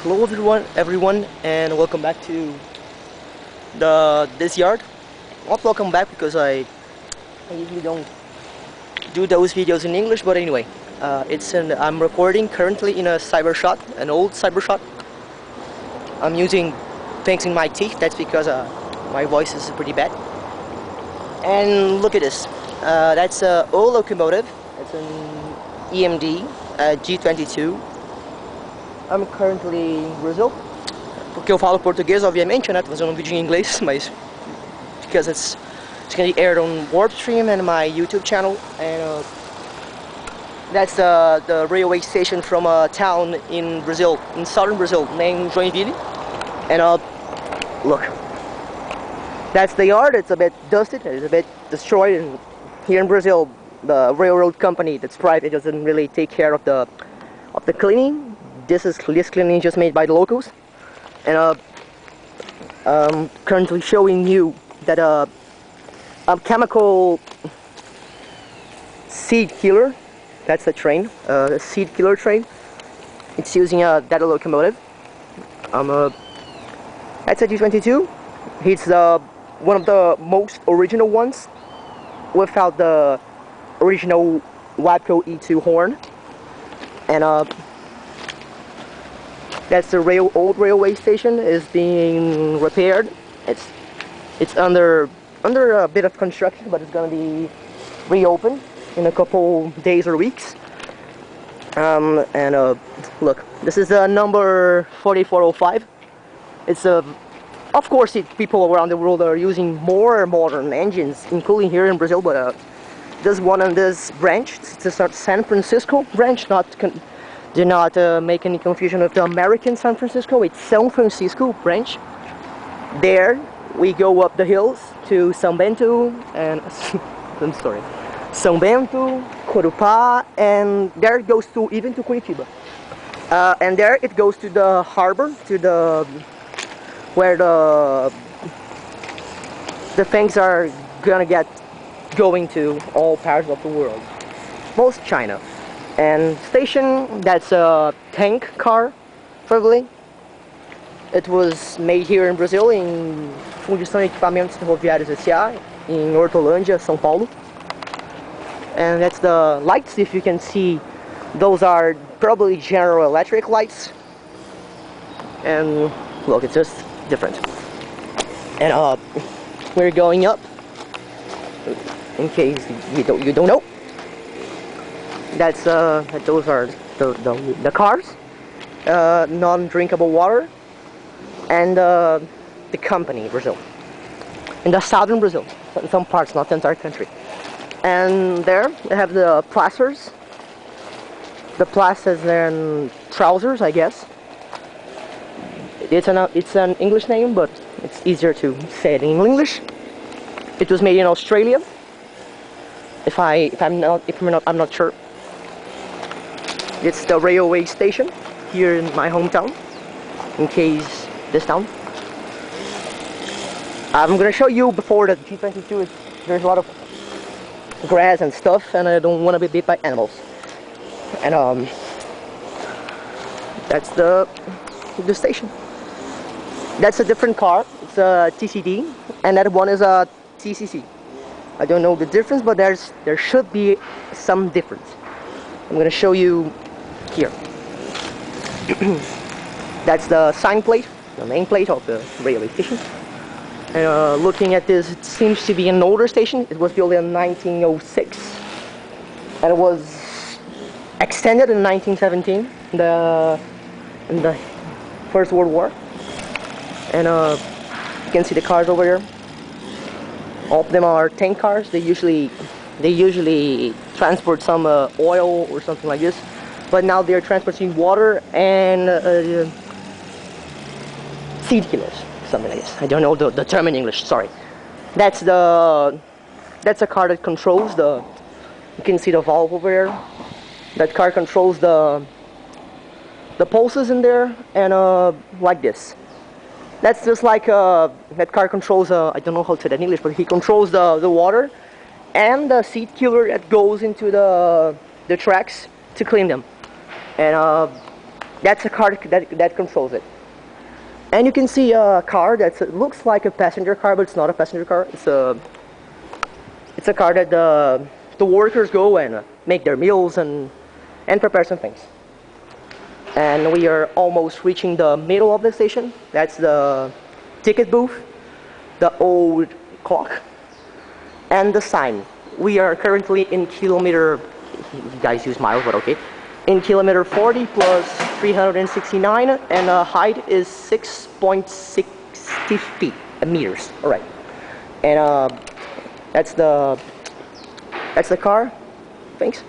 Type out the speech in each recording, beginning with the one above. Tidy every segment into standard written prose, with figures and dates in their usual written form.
Hello everyone, and welcome back to this yard. Not welcome back because I usually don't do those videos in English, but anyway, I'm recording currently in a Cybershot, an old Cybershot. I'm using fixing my teeth. That's because my voice is pretty bad. And look at this. That's an old locomotive. It's an EMD G22. I'm currently em Brazil, porque eu falo português, obviamente, né? Tô fazendo um vídeo em inglês, mas because it's gonna be aired on Warp Stream and my YouTube channel, and that's the railway station from a town in Brazil, in southern Brazil, named Joinville. And look, that's the yard. It's a bit dusted, it's a bit destroyed, and here in Brazil, the railroad company that's private doesn't really take care of the cleaning. This cleaning just made by the locals, and I'm currently showing you that a chemical seed killer. That's the train, a seed killer train. It's using a data locomotive. That's a G22. It's one of the most original ones, without the original Wabco E2 horn, and that's the old railway station is being repaired. It's under a bit of construction, but it's gonna be reopened in a couple days or weeks. Look, this is number 4405. It's of course people around the world are using more modern engines, including here in Brazil, but this one on this branch, it's a San Francisco branch. Do not make any confusion with the American San Francisco. It's São Francisco branch. There we go up the hills to São Bento and I'm sorry, São Bento, Corupá, and there it goes to even to Curitiba. And there it goes to the harbor, to where the things are gonna get going to all parts of the world, most China. And station, that's a tank car, probably. It was made here in Brazil, in Fundição e Equipamentos Ferroviários S.A., in Hortolândia, São Paulo. And that's the lights. If you can see, those are probably General Electric lights. And look, it's just different. And we're going up, in case you don't know. That's those are the cars, non-drinkable water, and the company Brazil, in the southern Brazil, in some parts, not the entire country. And there they have the plasters. The plasters and trousers, I guess. It's an English name, but it's easier to say it in English. It was made in Australia. I'm not sure. It's the railway station here in my hometown, in case this town. I'm gonna show you before the G22. There's a lot of grass and stuff, and I don't want to be bit by animals. And that's the station. That's a different car. It's a TCD, and that one is a TCC. I don't know the difference, but there should be some difference. I'm gonna show you here. That's the sign plate, the main plate of the railway station. And looking at this, it seems to be an older station. It was built in 1906, and it was extended in 1917, in the First World War. And you can see the cars over there. All of them are tank cars. They usually transport some oil or something like this, but now they're transporting water and seed killers, something like this. I don't know the term in English. Sorry. That's a car that controls the. You can see the valve over there. That car controls the pulses in there, and like this. That's just like that car controls. I don't know how to say that in English, but he controls the water and the seed killer that goes into the tracks to clean them. And That's a car that controls it. And you can see a car that looks like a passenger car, but it's not a passenger car. It's a car that the workers go and make their meals and prepare some things. And we are almost reaching the middle of the station. That's the ticket booth, the old clock, and the sign. We are currently in kilometer, you guys use miles, but okay, in kilometer 40 plus 369, and the height is 6.60 feet, meters. All right, and that's the car. Thanks.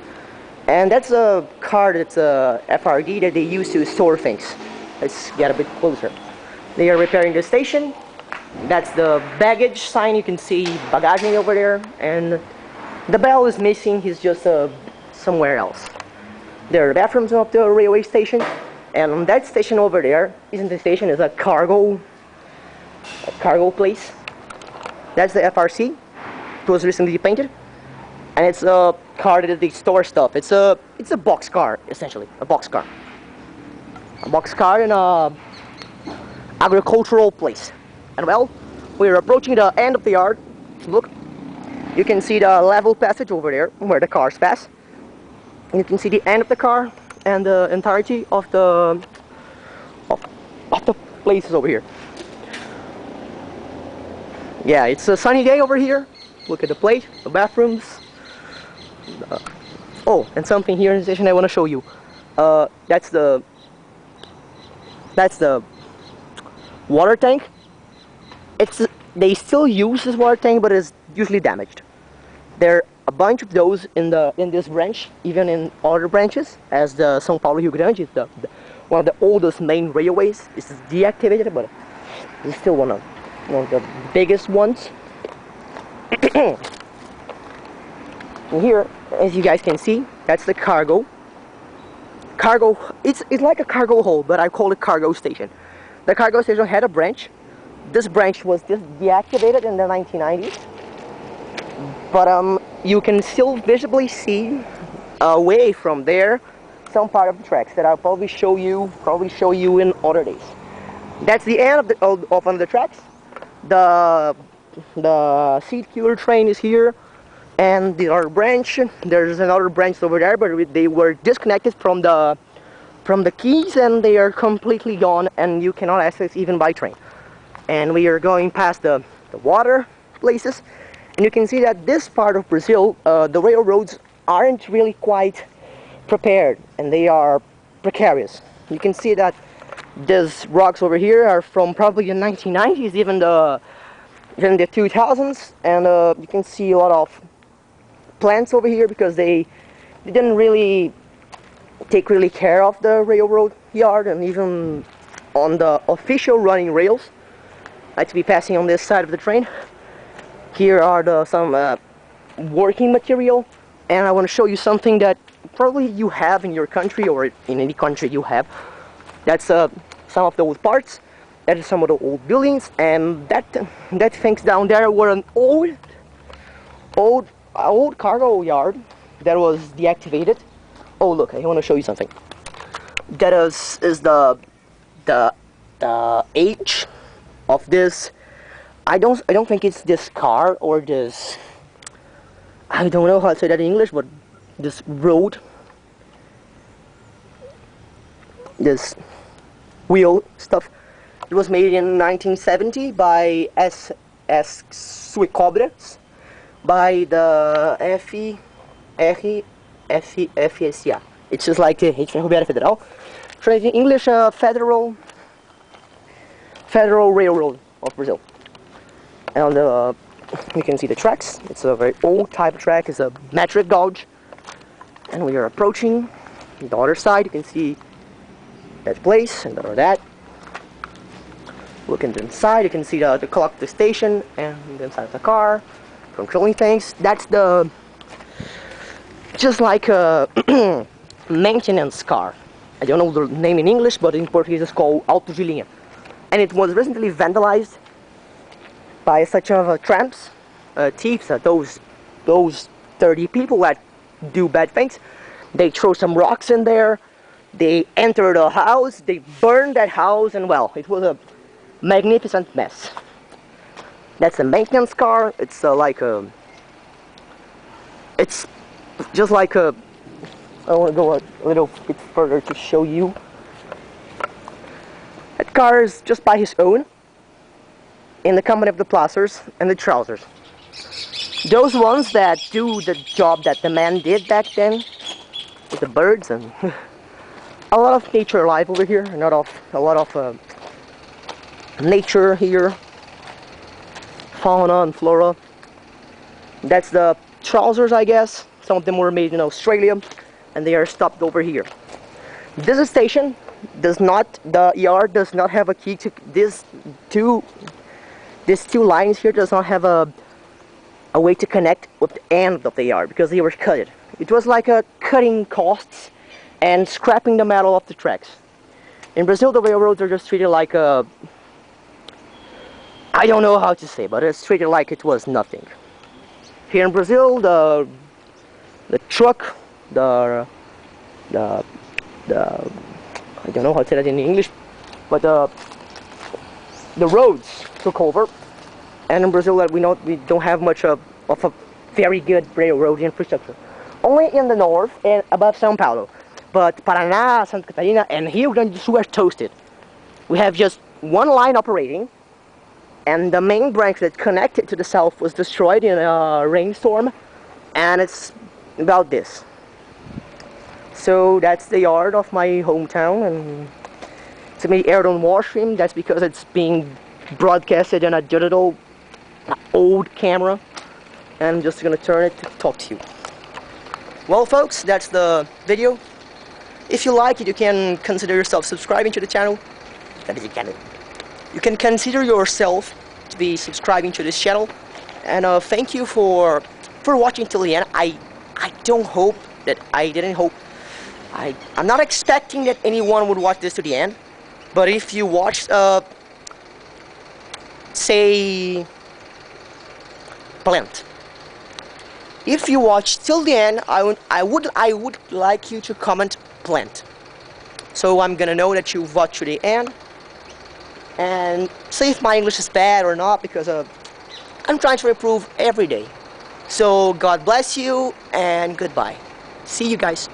And that's a car that's a FRD that they use to store things. Let's get a bit closer. They are repairing the station. That's the baggage sign. You can see bagagem over there, and the bell is missing. He's just somewhere else. There are bathrooms of the railway station, and on that station over there, isn't the station, is a cargo place. That's the FRC. It was recently painted, and it's a car that they store stuff. It's a box car, essentially, a box car in a agricultural place. And well, we're approaching the end of the yard. Look, you can see the level passage over there where the cars pass. And you can see the end of the car and the entirety of the places over here. Yeah, it's a sunny day over here. Look at the plate, the bathrooms. Oh, and something here in the station I want to show you. That's the water tank. They still use this water tank, but it's usually damaged. There are a bunch of those in this branch, even in other branches, as the São Paulo Rio Grande, one of the oldest main railways. It's deactivated, but it's still one of the biggest ones. And here, as you guys can see, that's the cargo. It's like a cargo hold, but I call it cargo station. The cargo station had a branch. This branch was deactivated in the 1990s. But you can still visibly see away from there some part of the tracks that I'll probably show you in other days. That's the end of one of the tracks. The seed cooler train is here, and the other branch. There's another branch over there, but they were disconnected from the quays, and they are completely gone, and you cannot access even by train. And we are going past the water places, and you can see that this part of Brazil, the railroads aren't really quite prepared, and they are precarious. You can see that these rocks over here are from probably the 1990s, even the 2000s, and you can see a lot of plants over here because they didn't really take care of the railroad yard, and even on the official running rails. I like to be passing on this side of the train. Here are some working material, and I want to show you something that probably you have in your country, or in any country you have. That's some of those parts. That is some of the old buildings, and that things down there were an old cargo yard that was deactivated. Oh look, I want to show you something. That is the age of this. I don't think it's this car or this, I don't know how to say that in English, but this road, this wheel stuff. It was made in 1970 by S.S. Suicobras, by the FSA. It's just like the Ferroviária Federal. Translated in English, Federal Railroad of Brazil. And you can see the tracks. It's a very old type of track. It's a metric gauge. And we are approaching the other side. You can see that place and that. Look inside, you can see the clock of the station and the inside of the car, controlling things. That's just like a maintenance car. I don't know the name in English, but in Portuguese it's called auto de linha. And it was recently vandalized by such of tramps, thieves, those dirty people that do bad things. They throw some rocks in there, They entered a house, they burned that house, and well, it was a magnificent mess. That's a maintenance car. It's it's just like a, I want to go a little bit further to show you. That car is just by his own, in the company of the plasters and the trousers. Those ones that do the job that the man did back then, with the birds and a lot of nature life over here, a lot of nature here, fauna and flora. That's the trousers, I guess. Some of them were made in Australia, and they are stopped over here. This station does not, the yard does not have a key to these two lines here. Does not have a way to connect with the end of the yard because they were cut. It was like a cutting costs and scrapping the metal off the tracks. In Brazil, the railroads are just treated like a, I don't know how to say, but it's treated like it was nothing. Here in Brazil, the truck, the I don't know how to say that in English, but the roads took over. And in Brazil, we don't have much of a very good railroad infrastructure. Only in the north and above São Paulo. But Paraná, Santa Catarina, and Rio Grande do Sul are toasted. We have just one line operating, and the main branch that connected to the south was destroyed in a rainstorm, and it's about this. So that's the yard of my hometown, and it's made aired on washroom. That's because it's being broadcasted in a digital old camera, and I'm just gonna turn it to talk to you. Well, folks, that's the video. If you like it, you can consider yourself subscribing to the channel. You can consider yourself to be subscribing to this channel, and thank you for watching till the end. I don't hope that I'm not expecting that anyone would watch this to the end, but if you watched say plant, if you watch till the end, I would like you to comment plant, so I'm gonna know that you've watched to the end, and see if my English is bad or not, because I'm trying to improve every day. So God bless you and goodbye. See you guys.